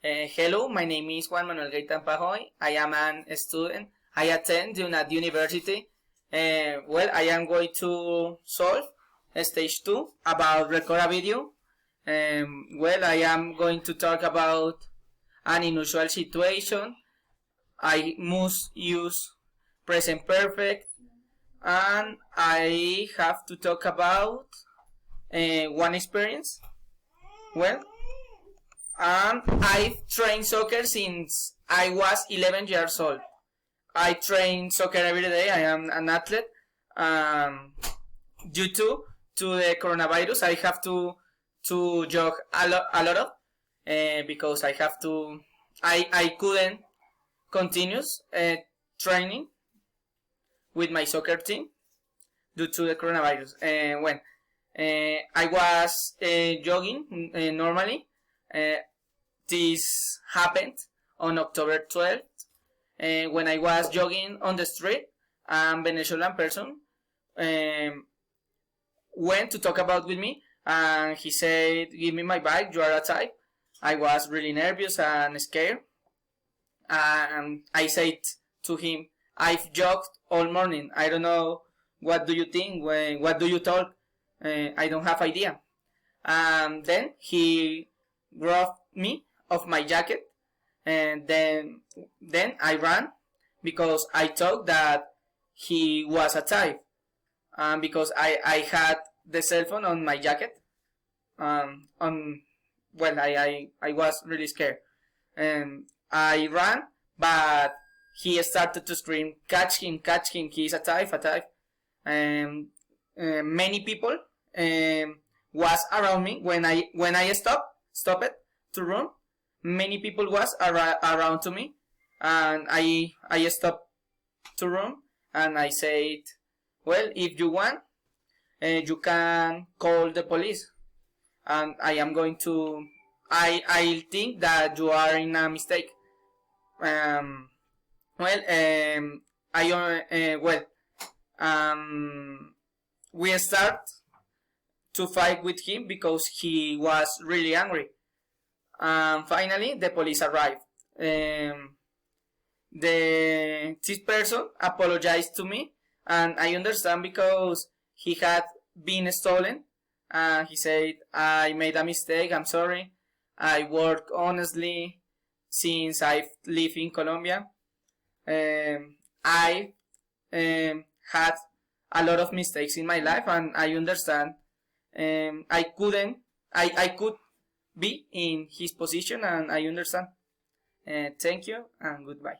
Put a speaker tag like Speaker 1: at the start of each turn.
Speaker 1: Hello, my name is Juan Manuel Gaitan Pajoy. I am a student. I attend UNAD University. I am going to solve stage 2 about record a video. I am going to talk about an unusual situation. I must use present perfect, and I have to talk about one experience. I've trained soccer since I was 11 years old. I train soccer every day. I am an athlete. Due to the coronavirus, I have to jog a lot of because I have to. I couldn't continue training with my soccer team due to the coronavirus. When I was jogging normally. This happened on October 12th when I was jogging on the street. A Venezuelan person went to talk about with me, and he said, "Give me my bike, you are a type." I was really nervous and scared, and I said to him, "I've jogged all morning. I don't know, what do you think? What do you talk? I don't have idea." And then he grabbed me of my jacket, and then I ran because I thought that he was a type, because I had the cell phone on my jacket. I was really scared, and I ran, but he started to scream, catch him, he's a type, a type." And many people was around me when I stopped to run. Many people was around to me, and I stopped to run, and I said, "Well, if you want, you can call the police, and I am going to. I think that you are in a mistake." Um, well, we start to fight with him because he was really angry. Finally, the police arrived. This person apologized to me, and I understand because he had been stolen. He said, "I made a mistake, I'm sorry. I work honestly since I live in Colombia. I had a lot of mistakes in my life, and I understand. I could be in his position, and I understand. Thank you and goodbye."